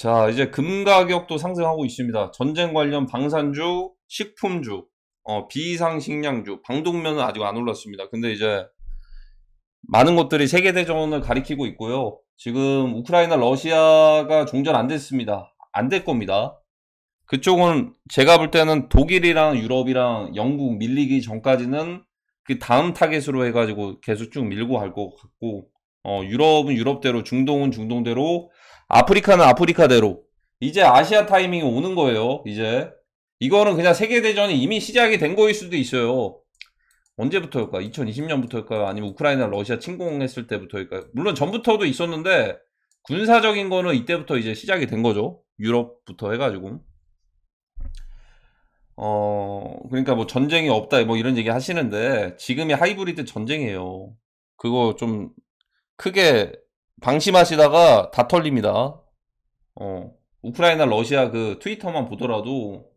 자, 이제 금 가격도 상승하고 있습니다. 전쟁 관련 방산주, 식품주, 비상식량주, 방독면은 아직 안 올랐습니다. 근데 이제 많은 것들이 세계대전을 가리키고 있고요. 지금 우크라이나, 러시아가 종전 안 됐습니다. 안 될 겁니다. 그쪽은 제가 볼 때는 독일이랑 유럽이랑 영국 밀리기 전까지는 그 다음 타겟으로 해가지고 계속 쭉 밀고 갈 것 같고, 유럽은 유럽대로, 중동은 중동대로, 아프리카는 아프리카대로, 이제 아시아 타이밍이 오는 거예요, 이제. 이거는 그냥 세계대전이 이미 시작이 된 거일 수도 있어요. 언제부터일까? 2020년부터일까요? 아니면 우크라이나, 러시아 침공했을 때부터일까요? 물론 전부터도 있었는데, 군사적인 거는 이때부터 이제 시작이 된 거죠. 유럽부터 해가지고. 그러니까 뭐 전쟁이 없다 뭐 이런 얘기 하시는데 지금이 하이브리드 전쟁이에요. 그거 좀 크게 방심하시다가 다 털립니다. 우크라이나 러시아 그 트위터만 보더라도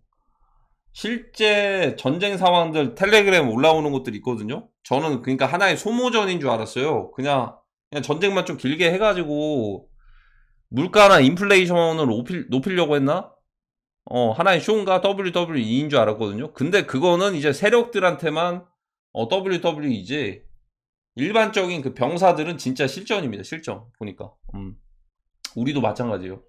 실제 전쟁 상황들 텔레그램 올라오는 것들이 있거든요. 저는 그러니까 하나의 소모전인 줄 알았어요. 그냥 전쟁만 좀 길게 해가지고 물가나 인플레이션을 높이려고 했나? 하나의 쇼인가 WWE인 줄 알았거든요. 근데 그거는 이제 세력들한테만 WWE지 일반적인 그 병사들은 진짜 실전입니다. 실전 보니까. 우리도 마찬가지예요.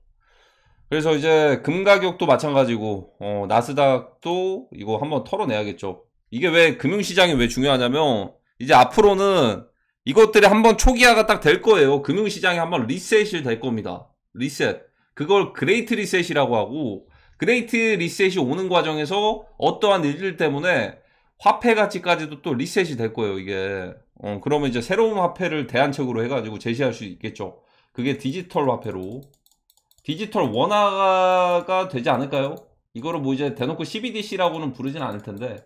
그래서 이제 금 가격도 마찬가지고 나스닥도 이거 한번 털어내야겠죠. 이게 왜 금융시장이 왜 중요하냐면 이제 앞으로는 이것들이 한번 초기화가 딱 될 거예요. 금융시장이 한번 리셋이 될 겁니다. 리셋. 그걸 그레이트 리셋이라고 하고 그레이트 리셋이 오는 과정에서 어떠한 일들 때문에 화폐 가치까지도 또 리셋이 될 거예요, 이게. 그러면 이제 새로운 화폐를 대안책으로 해가지고 제시할 수 있겠죠. 그게 디지털 화폐로. 디지털 원화가 되지 않을까요? 이거를 뭐 이제 대놓고 CBDC라고는 부르진 않을 텐데,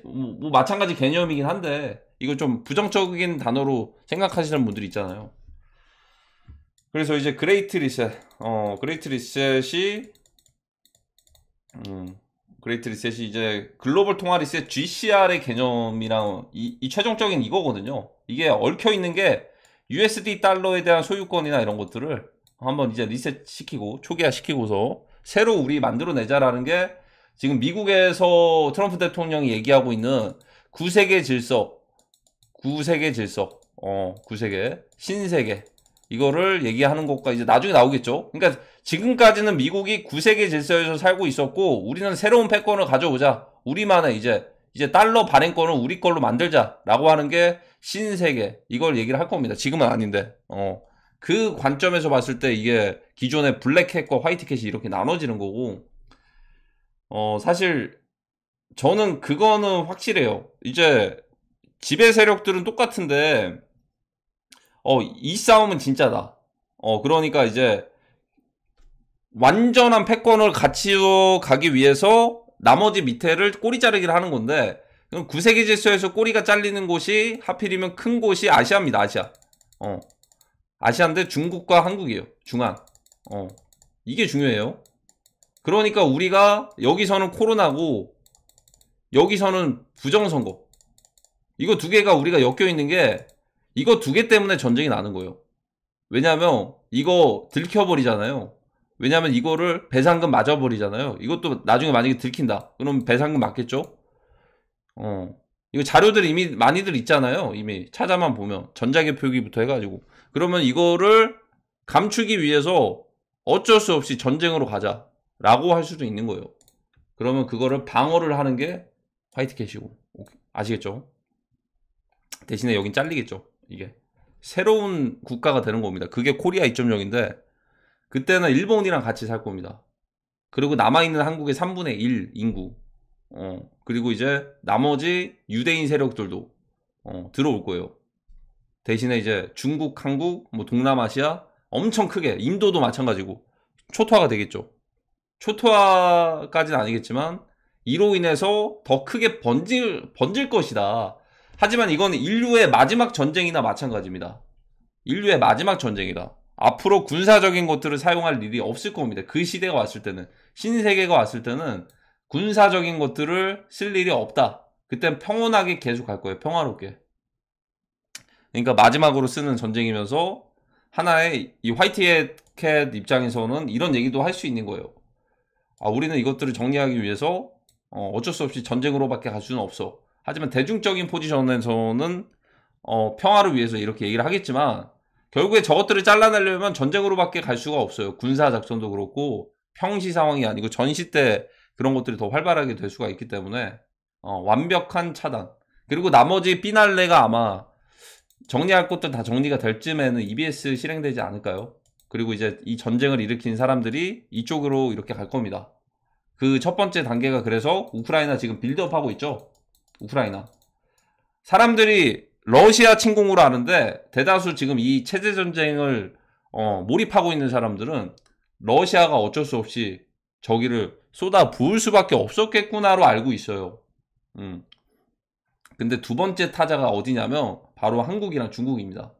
뭐 마찬가지 개념이긴 한데, 이거 좀 부정적인 단어로 생각하시는 분들이 있잖아요. 그래서 이제 그레이트 리셋, 그레이트 리셋이, 그레이트 리셋이 이제 글로벌 통화 리셋 GCR의 개념이랑 이 최종적인 이거거든요. 이게 얽혀 있는 게 USD 달러에 대한 소유권이나 이런 것들을 한번 이제 리셋 시키고 초기화 시키고서 새로 우리 만들어내자라는 게 지금 미국에서 트럼프 대통령이 얘기하고 있는 구세계 질서, 구세계 질서, 구세계, 신세계 이거를 얘기하는 것과 이제 나중에 나오겠죠. 그러니까 지금까지는 미국이 구세계 질서에서 살고 있었고 우리는 새로운 패권을 가져오자. 우리만의 이제 달러 발행권을 우리 걸로 만들자라고 하는 게 신세계 이걸 얘기를 할 겁니다. 지금은 아닌데. 그 관점에서 봤을 때 이게 기존의 블랙캣과 화이트캣이 이렇게 나눠지는 거고 사실 저는 그거는 확실해요. 이제 지배 세력들은 똑같은데 이 싸움은 진짜다. 그러니까 이제 완전한 패권을 갖추어 가기 위해서 나머지 밑에를 꼬리 자르기를 하는 건데 구세계 질서에서 꼬리가 잘리는 곳이 하필이면 큰 곳이 아시아입니다. 아시아. 아시아인데 중국과 한국이에요. 중한. 이게 중요해요. 그러니까 우리가 여기서는 코로나고 여기서는 부정선거. 이거 두 개가 우리가 엮여 있는 게 이거 두 개 때문에 전쟁이 나는 거예요. 왜냐면 이거 들켜버리잖아요. 왜냐면 이거를 배상금 맞아버리잖아요. 이것도 나중에 만약에 들킨다. 그럼 배상금 맞겠죠? 이거 자료들이 이미 많이들 있잖아요. 이미 찾아만 보면 전자기표 표기부터 해가지고 그러면 이거를 감추기 위해서 어쩔 수 없이 전쟁으로 가자라고 할 수도 있는 거예요. 그러면 그거를 방어를 하는 게 화이트캣이고 아시겠죠? 대신에 여긴 잘리겠죠. 이게 새로운 국가가 되는 겁니다. 그게 코리아 2.0인데 그때는 일본이랑 같이 살 겁니다. 그리고 남아있는 한국의 3분의 1 인구 그리고 이제 나머지 유대인 세력들도 들어올 거예요. 대신에 이제 중국, 한국, 뭐 동남아시아 엄청 크게 인도도 마찬가지고 초토화가 되겠죠. 초토화까지는 아니겠지만 이로 인해서 더 크게 번질 것이다. 하지만 이건 인류의 마지막 전쟁이나 마찬가지입니다. 인류의 마지막 전쟁이다. 앞으로 군사적인 것들을 사용할 일이 없을 겁니다. 그 시대가 왔을 때는 신세계가 왔을 때는 군사적인 것들을 쓸 일이 없다. 그땐 평온하게 계속 갈 거예요. 평화롭게. 그러니까 마지막으로 쓰는 전쟁이면서 하나의 이 화이트캣 입장에서는 이런 얘기도 할 수 있는 거예요. 아, 우리는 이것들을 정리하기 위해서 어쩔 수 없이 전쟁으로밖에 갈 수는 없어. 하지만 대중적인 포지션에서는 평화를 위해서 이렇게 얘기를 하겠지만 결국에 저것들을 잘라내려면 전쟁으로밖에 갈 수가 없어요. 군사 작전도 그렇고 평시 상황이 아니고 전시 때 그런 것들이 더 활발하게 될 수가 있기 때문에 완벽한 차단. 그리고 나머지 피날레가 아마 정리할 것들 다 정리가 될 쯤에는 EBS 실행되지 않을까요? 그리고 이제 이 전쟁을 일으킨 사람들이 이쪽으로 이렇게 갈 겁니다. 그 첫 번째 단계가 그래서 우크라이나 지금 빌드업하고 있죠. 우크라이나. 사람들이 러시아 침공으로 하는데 대다수 지금 이 체제 전쟁을 몰입하고 있는 사람들은 러시아가 어쩔 수 없이 저기를 쏟아 부을 수밖에 없었겠구나로 알고 있어요. 근데 두 번째 타자가 어디냐면 바로 한국이랑 중국입니다.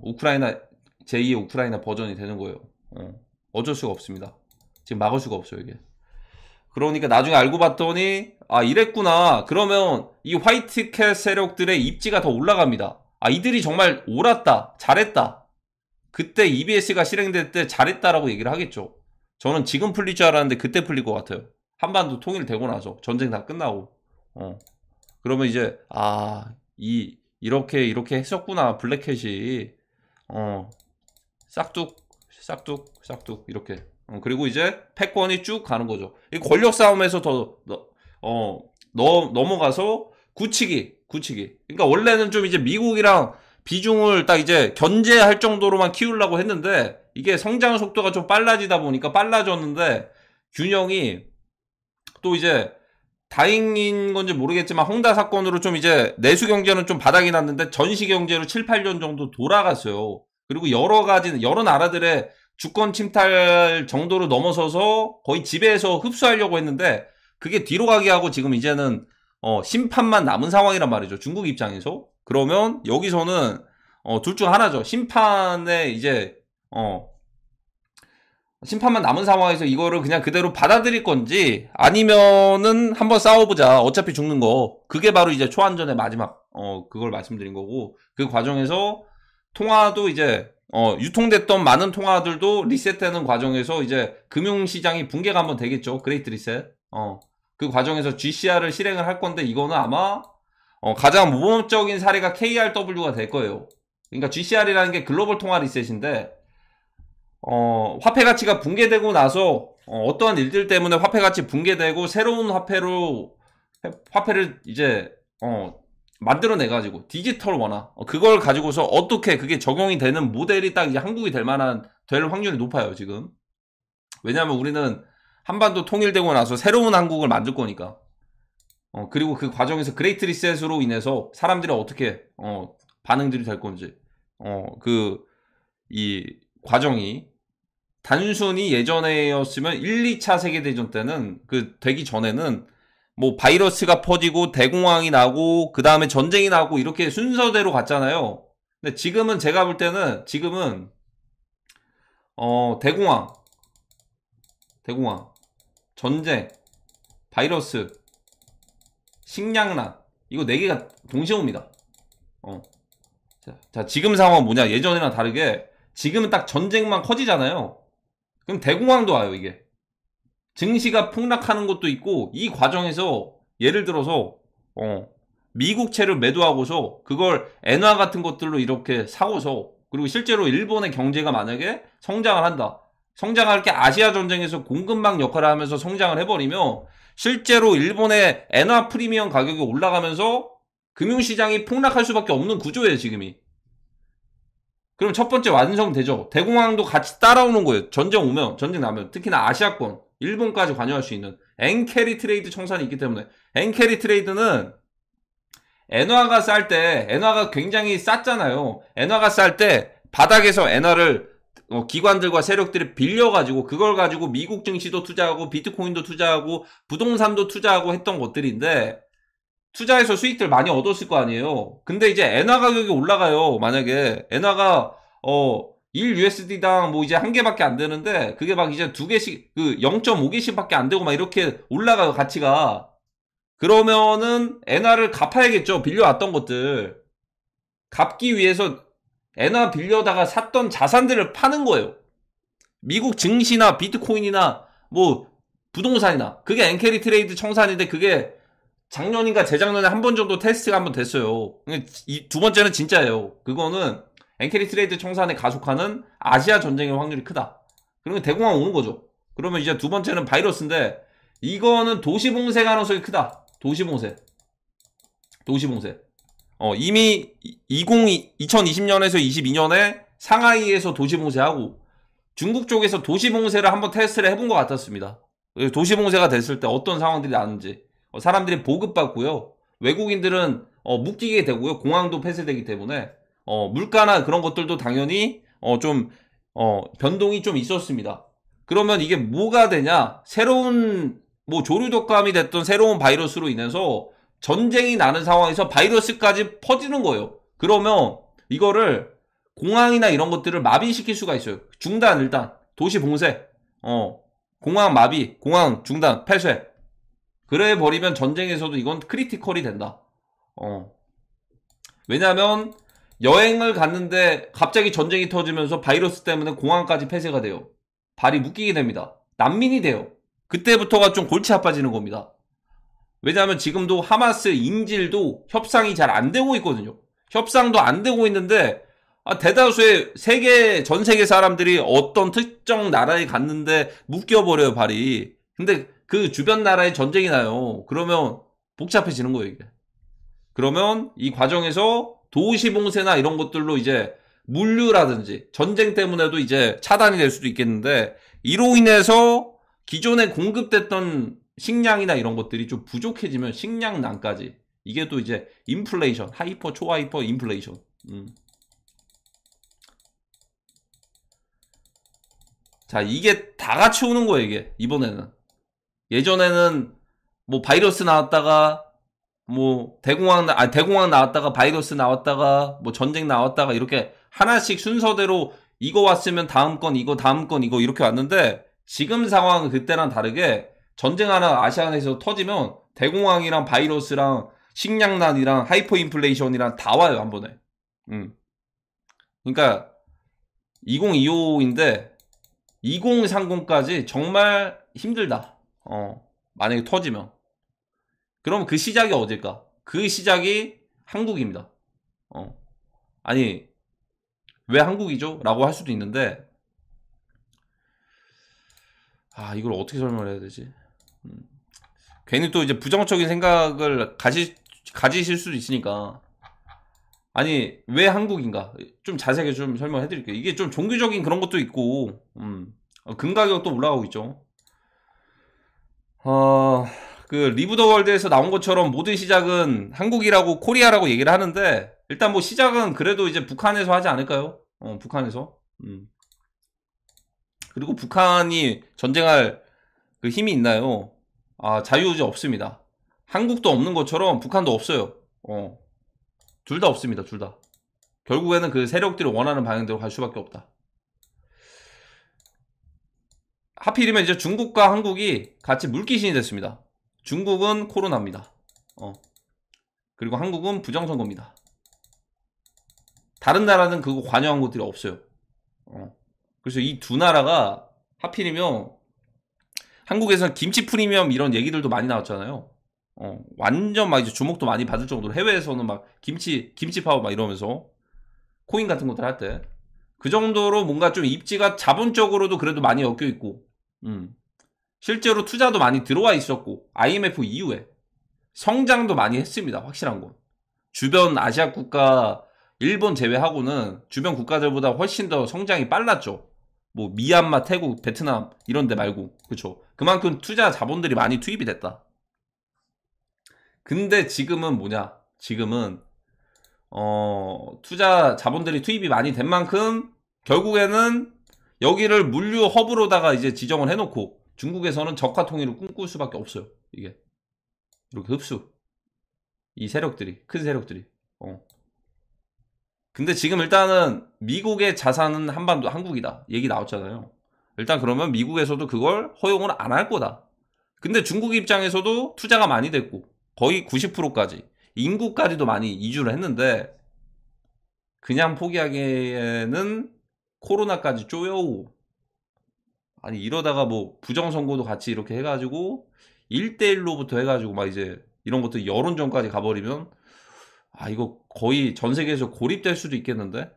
우크라이나 제2의 우크라이나 버전이 되는 거예요. 어쩔 수가 없습니다. 지금 막을 수가 없어요, 이게. 그러니까 나중에 알고 봤더니 아, 이랬구나. 그러면 이 화이트캣 세력들의 입지가 더 올라갑니다. 아, 이들이 정말 옳았다, 잘했다. 그때 EBS가 실행될 때 잘했다라고 얘기를 하겠죠. 저는 지금 풀릴 줄 알았는데 그때 풀릴 것 같아요. 한반도 통일되고 나서 전쟁 다 끝나고. 그러면 이제 아, 이렇게 했었구나, 블랙캣이. 싹둑 이렇게. 그리고 이제 패권이 쭉 가는 거죠. 이 권력 싸움에서 더 넘어가서 굳히기. 그러니까 원래는 좀 이제 미국이랑 비중을 딱 이제 견제할 정도로만 키우려고 했는데 이게 성장 속도가 좀 빨라지다 보니까 빨라졌는데 균형이 또 이제 다행인 건지 모르겠지만 헝다 사건으로 좀 이제 내수 경제는 좀 바닥이 났는데 전시 경제로 7, 8년 정도 돌아갔어요. 그리고 여러 나라들의 주권 침탈 정도로 넘어서서 거의 지배해서 흡수하려고 했는데 그게 뒤로 가게 하고 지금 이제는 심판만 남은 상황이란 말이죠. 중국 입장에서. 그러면 여기서는 둘 중 하나죠. 심판에 이제 심판만 남은 상황에서 이거를 그냥 그대로 받아들일 건지 아니면은 한번 싸워보자. 어차피 죽는 거. 그게 바로 이제 초안전의 마지막 그걸 말씀드린 거고 그 과정에서 통화도 이제 유통됐던 많은 통화들도 리셋되는 과정에서 이제 금융시장이 붕괴가 한번 되겠죠. 그레이트 리셋. 그 과정에서 GCR을 실행을 할 건데 이거는 아마 가장 모범적인 사례가 KRW가 될 거예요. 그러니까 GCR이라는 게 글로벌 통화 리셋인데 화폐 가치가 붕괴되고 나서 어떠한 일들 때문에 화폐 가치 붕괴되고 새로운 화폐를 이제 만들어내가지고 디지털 원화 그걸 가지고서 어떻게 그게 적용이 되는 모델이 딱 이제 한국이 될 확률이 높아요 지금. 왜냐하면 우리는 한반도 통일되고 나서 새로운 한국을 만들 거니까. 그리고 그 과정에서 그레이트 리셋으로 인해서 사람들이 어떻게 반응들이 될 건지 이 과정이 단순히 예전에였으면 1, 2차 세계대전 때는 되기 전에는 뭐 바이러스가 퍼지고 대공황이 나고 그 다음에 전쟁이 나고 이렇게 순서대로 갔잖아요. 근데 지금은 제가 볼 때는 지금은 대공황, 전쟁, 바이러스, 식량난 이거 4개가 동시에 옵니다. 자, 지금 상황은 뭐냐? 예전이랑 다르게 지금은 딱 전쟁만 커지잖아요. 그럼 대공황도 와요, 이게. 증시가 폭락하는 것도 있고 이 과정에서 예를 들어서 미국채를 매도하고서 그걸 엔화 같은 것들로 이렇게 사고서 그리고 실제로 일본의 경제가 만약에 성장을 한다. 성장할 게 아시아 전쟁에서 공급망 역할을 하면서 성장을 해버리면 실제로 일본의 엔화 프리미엄 가격이 올라가면서 금융시장이 폭락할 수밖에 없는 구조예요, 지금이. 그럼 첫 번째 완성되죠. 대공황도 같이 따라오는 거예요. 전쟁 나면. 특히나 아시아권, 일본까지 관여할 수 있는 엔캐리 트레이드 청산이 있기 때문에. 엔캐리 트레이드는 엔화가 쌀 때, 엔화가 굉장히 쌌잖아요. 엔화가 쌀 때 바닥에서 엔화를 기관들과 세력들이 빌려가지고 그걸 가지고 미국 증시도 투자하고 비트코인도 투자하고 부동산도 투자하고 했던 것들인데 투자해서 수익들 많이 얻었을 거 아니에요. 근데 이제 엔화 가격이 올라가요. 만약에 엔화가 1USD당 뭐 이제 1개밖에 안 되는데 그게 막 이제 2개씩 0.5개씩밖에 안 되고 막 이렇게 올라가요, 가치가. 그러면은 엔화를 갚아야겠죠. 빌려왔던 것들. 갚기 위해서 엔화 빌려다가 샀던 자산들을 파는 거예요. 미국 증시나 비트코인이나 뭐 부동산이나. 그게 엔캐리 트레이드 청산인데 그게 작년인가 재작년에 한 번 정도 테스트가 한 번 됐어요. 이 두 번째는 진짜예요. 그거는 엔캐리 트레이드 청산에 가속하는 아시아 전쟁의 확률이 크다. 그러면 대공황 오는 거죠. 그러면 이제 두 번째는 바이러스인데 이거는 도시봉쇄 가능성이 크다. 도시봉쇄. 이미 2020년에서 22년에 상하이에서 도시봉쇄하고 중국 쪽에서 도시봉쇄를 한번 테스트를 해본 것 같았습니다. 도시봉쇄가 됐을 때 어떤 상황들이 나는지. 사람들이 보급받고요. 외국인들은 묶이게 되고요. 공항도 폐쇄되기 때문에 물가나 그런 것들도 당연히 좀 변동이 좀 있었습니다. 그러면 이게 뭐가 되냐? 새로운 뭐 조류독감이 됐던 새로운 바이러스로 인해서 전쟁이 나는 상황에서 바이러스까지 퍼지는 거예요. 그러면 이거를 공항이나 이런 것들을 마비시킬 수가 있어요. 중단 일단 도시 봉쇄, 공항 마비, 공항 중단, 폐쇄. 그래 버리면 전쟁에서도 이건 크리티컬이 된다. 왜냐면 여행을 갔는데 갑자기 전쟁이 터지면서 바이러스 때문에 공항까지 폐쇄가 돼요. 발이 묶이게 됩니다. 난민이 돼요. 그때부터가 좀 골치 아파지는 겁니다. 왜냐하면 지금도 하마스 인질도 협상이 잘 안 되고 있거든요. 협상도 안 되고 있는데 대다수의 전 세계 사람들이 어떤 특정 나라에 갔는데 묶여버려요, 발이. 근데 그 주변 나라에 전쟁이 나요. 그러면 복잡해지는 거예요, 이게. 그러면 이 과정에서 도시봉쇄나 이런 것들로 이제 물류라든지 전쟁 때문에도 이제 차단이 될 수도 있겠는데 이로 인해서 기존에 공급됐던 식량이나 이런 것들이 좀 부족해지면 식량난까지 이게 또 이제 인플레이션, 하이퍼, 초하이퍼 인플레이션. 자, 이게 다 같이 오는 거예요, 이게. 이번에는. 예전에는 뭐 바이러스 나왔다가 뭐 대공황 나왔다가 바이러스 나왔다가 뭐 전쟁 나왔다가 이렇게 하나씩 순서대로 이거 왔으면 다음 건 이거 다음 건 이거 이렇게 왔는데 지금 상황은 그때랑 다르게 전쟁 하나 아시아에서 터지면 대공황이랑 바이러스랑 식량난이랑 하이퍼 인플레이션이랑 다 와요, 한 번에. 그러니까 2025인데 2030까지 정말 힘들다. 만약에 터지면. 그럼 그 시작이 어딜까? 그 시작이 한국입니다. 아니, 왜 한국이죠? 라고 할 수도 있는데, 이걸 어떻게 설명을 해야 되지? 괜히 또 이제 부정적인 생각을 가지실 수도 있으니까. 아니, 왜 한국인가? 좀 자세하게 좀 설명해 드릴게요. 이게 좀 종교적인 그런 것도 있고, 금 가격도 올라가고 있죠. 그 리브 더 월드에서 나온 것처럼 모든 시작은 한국이라고 코리아라고 얘기를 하는데 일단 뭐 시작은 그래도 이제 북한에서 하지 않을까요? 북한에서. 그리고 북한이 전쟁할 그 힘이 있나요? 자유의지 없습니다. 한국도 없는 것처럼 북한도 없어요. 둘 다 없습니다. 둘 다. 결국에는 그 세력들이 원하는 방향대로 갈 수밖에 없다. 하필이면 이제 중국과 한국이 같이 물귀신이 됐습니다. 중국은 코로나입니다. 그리고 한국은 부정선거입니다. 다른 나라는 그거 관여한 것들이 없어요. 그래서 이 두 나라가 하필이면 한국에서는 김치 프리미엄 이런 얘기들도 많이 나왔잖아요. 완전 막 이제 주목도 많이 받을 정도로 해외에서는 막 김치 파워 막 이러면서 코인 같은 것들 할 때 그 정도로 뭔가 좀 입지가 자본적으로도 그래도 많이 엮여 있고, 실제로 투자도 많이 들어와 있었고, IMF 이후에 성장도 많이 했습니다. 확실한 건. 주변 아시아 국가, 일본 제외하고는 주변 국가들보다 훨씬 더 성장이 빨랐죠. 뭐 미얀마, 태국, 베트남 이런 데 말고. 그쵸. 그만큼 투자 자본들이 많이 투입이 됐다. 근데 지금은 뭐냐? 지금은 투자 자본들이 투입이 많이 된 만큼 결국에는 여기를 물류 허브로다가 이제 지정을 해놓고 중국에서는 저가 통일을 꿈꿀 수밖에 없어요. 이게 이렇게 흡수, 이 세력들이, 큰 세력들이. 근데 지금 일단은 미국의 자산은 한국이다 얘기 나왔잖아요. 일단 그러면 미국에서도 그걸 허용을 안 할 거다. 근데 중국 입장에서도 투자가 많이 됐고 거의 90%까지 인구까지도 많이 이주를 했는데 그냥 포기하기에는 코로나까지 쪼여오고, 아니 이러다가 뭐 부정선거도 같이 이렇게 해가지고 1대1로부터 해가지고 막 이제 이런 것도 여론전까지 가버리면 아 이거 거의 전 세계에서 고립될 수도 있겠는데.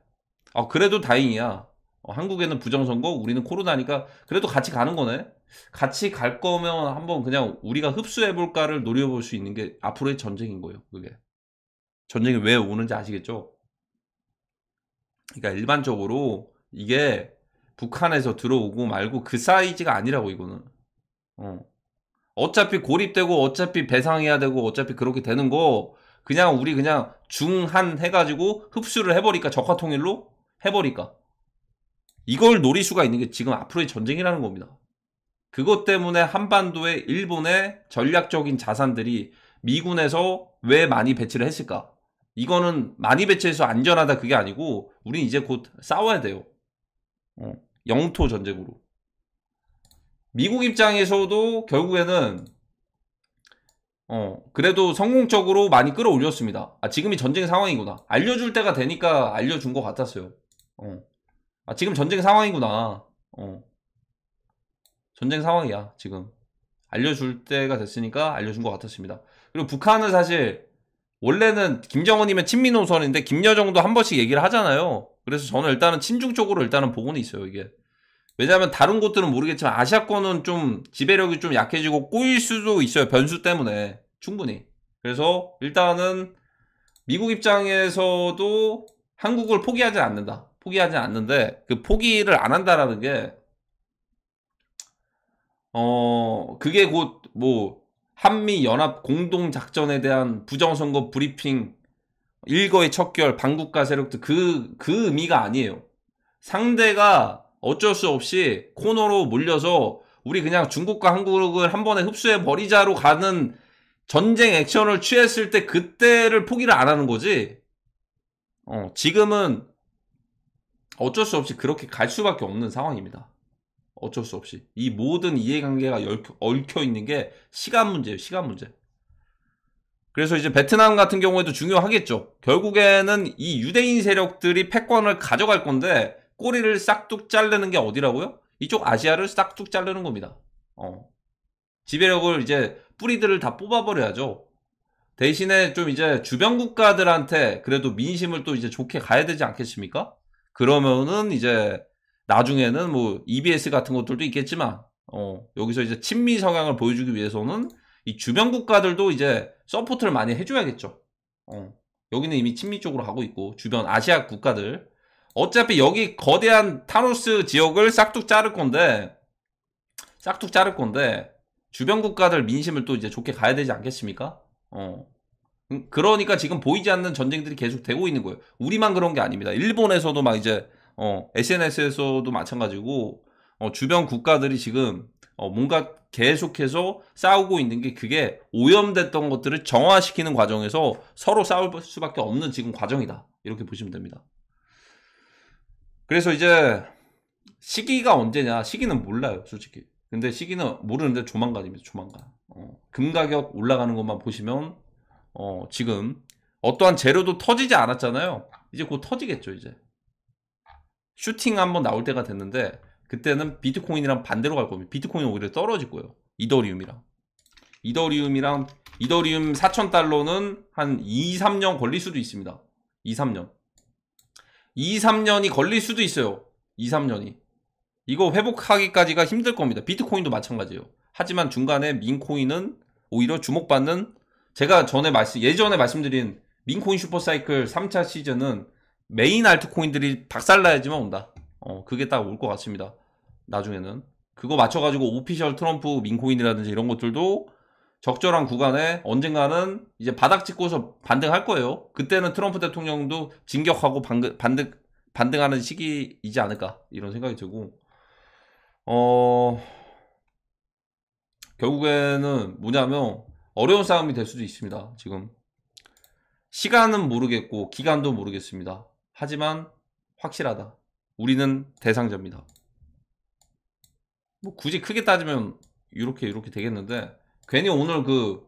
아 그래도 다행이야. 한국에는 부정선거, 우리는 코로나니까 그래도 같이 가는 거네. 같이 갈 거면 한번 그냥 우리가 흡수해볼까를 노려볼 수 있는 게 앞으로의 전쟁인 거예요. 그게 전쟁이 왜 오는지 아시겠죠? 그러니까 일반적으로 이게 북한에서 들어오고 말고 그 사이즈가 아니라고 이거는. 어. 어차피 고립되고 어차피 배상해야 되고 어차피 그렇게 되는 거 그냥 우리 그냥 중한 해가지고 흡수를 해버릴까. 적화통일로 해버릴까. 이걸 노릴 수가 있는 게 지금 앞으로의 전쟁이라는 겁니다. 그것 때문에 한반도에 일본의 전략적인 자산들이 미군에서 왜 많이 배치를 했을까. 이거는 많이 배치해서 안전하다 그게 아니고 우린 이제 곧 싸워야 돼요. 영토 전쟁으로. 미국 입장에서도 결국에는 그래도 성공적으로 많이 끌어올렸습니다. 아 지금이 전쟁 상황이구나. 알려줄 때가 되니까 알려준 것 같았어요. 아 지금 전쟁 상황이구나. 전쟁 상황이야 지금. 알려줄 때가 됐으니까 알려준 것 같았습니다. 그리고 북한은 사실 원래는 김정은이면 친미 노선인데 김여정도 한 번씩 얘기를 하잖아요. 그래서 저는 일단은 친중 쪽으로 일단은 보고는 있어요 이게. 왜냐하면 다른 곳들은 모르겠지만 아시아권은 좀 지배력이 좀 약해지고 꼬일 수도 있어요. 변수 때문에 충분히. 그래서 일단은 미국 입장에서도 한국을 포기하지 않는다. 포기하지 않는데 그 포기를 안 한다라는 게 그게 곧 뭐 한미 연합 공동 작전에 대한 부정선거 브리핑 일거의 척결 반국가 세력들 그 의미가 아니에요. 상대가 어쩔 수 없이 코너로 몰려서 우리 그냥 중국과 한국을 한 번에 흡수해 버리자로 가는 전쟁 액션을 취했을 때 그때를 포기를 안 하는 거지. 지금은 어쩔 수 없이 그렇게 갈 수밖에 없는 상황입니다. 어쩔 수 없이. 이 모든 이해관계가 얽혀 있는 게 시간 문제예요. 시간 문제. 그래서 이제 베트남 같은 경우에도 중요하겠죠. 결국에는 이 유대인 세력들이 패권을 가져갈 건데 꼬리를 싹둑 자르는 게 어디라고요? 이쪽 아시아를 싹둑 자르는 겁니다. 지배력을 이제 뿌리들을 다 뽑아버려야죠. 대신에 좀 이제 주변 국가들한테 그래도 민심을 또 이제 좋게 가야 되지 않겠습니까? 그러면은 이제 나중에는 뭐 EBS 같은 것들도 있겠지만 여기서 이제 친미 성향을 보여주기 위해서는 이 주변 국가들도 이제 서포트를 많이 해줘야겠죠. 여기는 이미 친미 쪽으로 가고 있고 주변 아시아 국가들 어차피 여기 거대한 타노스 지역을 싹둑 자를 건데 주변 국가들 민심을 또 이제 좋게 가야 되지 않겠습니까? 그러니까 지금 보이지 않는 전쟁들이 계속 되고 있는 거예요. 우리만 그런 게 아닙니다. 일본에서도 막 이제 SNS에서도 마찬가지고 주변 국가들이 지금 뭔가 계속해서 싸우고 있는 게 그게 오염됐던 것들을 정화시키는 과정에서 서로 싸울 수밖에 없는 지금 과정이다. 이렇게 보시면 됩니다. 그래서 이제 시기가 언제냐? 시기는 몰라요, 솔직히. 근데 시기는 모르는데 조만간입니다. 조만간. 금 가격 올라가는 것만 보시면 지금 어떠한 재료도 터지지 않았잖아요. 이제 곧 터지겠죠, 이제. 슈팅 한번 나올 때가 됐는데 그때는 비트코인이랑 반대로 갈 겁니다. 비트코인은 오히려 떨어질 거예요. 이더리움이랑. 이더리움 4,000달러는 한 2, 3년 걸릴 수도 있습니다. 2, 3년. 2, 3년이 걸릴 수도 있어요. 2, 3년이. 이거 회복하기까지가 힘들 겁니다. 비트코인도 마찬가지예요. 하지만 중간에 민코인은 오히려 주목받는 제가 예전에 말씀드린 민코인 슈퍼사이클 3차 시즌은 메인 알트코인들이 박살나야지만 온다. 그게 딱 올 것 같습니다. 나중에는. 그거 맞춰가지고 오피셜 트럼프 민코인이라든지 이런 것들도 적절한 구간에 언젠가는 이제 바닥 찍고서 반등할 거예요. 그때는 트럼프 대통령도 진격하고 반등하는 시기이지 않을까 이런 생각이 들고 결국에는 뭐냐면 어려운 싸움이 될 수도 있습니다. 지금 시간은 모르겠고 기간도 모르겠습니다. 하지만 확실하다. 우리는 대상자입니다. 뭐 굳이 크게 따지면 이렇게 되겠는데 괜히 오늘 그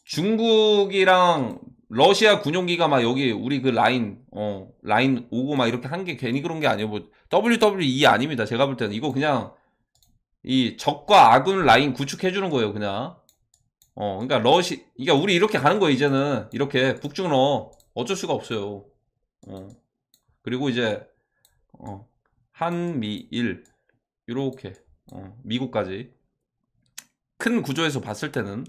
중국이랑 러시아 군용기가 막 여기 우리 그 라인 오고 막 이렇게 한 게 괜히 그런 게 아니고 뭐 WWE 아닙니다. 제가 볼 때는 이거 그냥 이 적과 아군 라인 구축해주는 거예요, 그냥. 그러니까 그러니까 우리 이렇게 가는 거예요, 이제는. 이렇게 북중러 어쩔 수가 없어요. 그리고 이제 한미일 이렇게 미국까지 큰 구조에서 봤을 때는.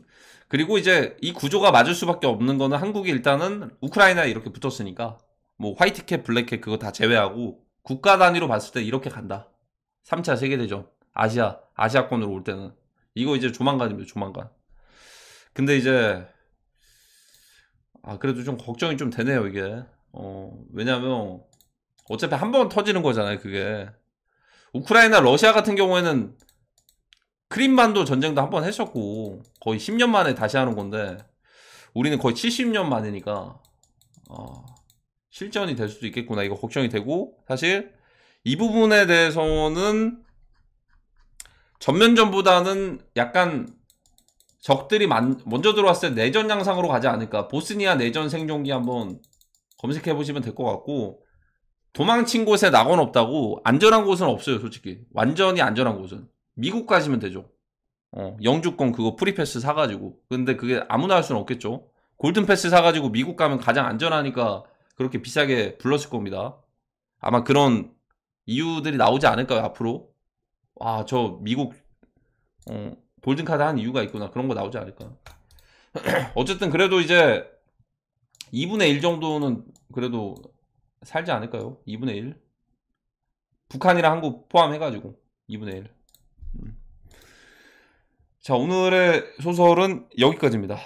그리고 이제 이 구조가 맞을 수밖에 없는 거는 한국이 일단은 우크라이나에 이렇게 붙었으니까 뭐 화이트캡, 블랙캡 그거 다 제외하고 국가 단위로 봤을 때 이렇게 간다. 3차 세계대전 아시아권으로 올 때는 이거 이제 조만간입니다. 조만간. 근데 이제 그래도 좀 걱정이 좀 되네요, 이게. 왜냐면 어차피 한 번 터지는 거잖아요, 그게. 우크라이나, 러시아 같은 경우에는 크림반도 전쟁도 한 번 했었고 거의 10년 만에 다시 하는 건데 우리는 거의 70년 만이니까 실전이 될 수도 있겠구나, 이거 걱정이 되고. 사실 이 부분에 대해서는 전면전보다는 약간 적들이 먼저 들어왔을 때 내전 양상으로 가지 않을까. 보스니아 내전 생존기 한번 검색해 보시면 될 것 같고, 도망친 곳에 낙원 없다고. 안전한 곳은 없어요, 솔직히. 완전히 안전한 곳은 미국 가시면 되죠. 영주권 그거 프리패스 사가지고. 근데 그게 아무나 할 수는 없겠죠. 골든패스 사가지고 미국 가면 가장 안전하니까 그렇게 비싸게 불렀을 겁니다. 아마 그런 이유들이 나오지 않을까요, 앞으로? 저 미국 골든카드 한 이유가 있구나, 그런 거 나오지 않을까. 어쨌든 그래도 이제 2분의 1 정도는 그래도 살지 않을까요? 2분의 1. 북한이랑 한국 포함해가지고 2분의 1. 자, 오늘의 소설은 여기까지입니다.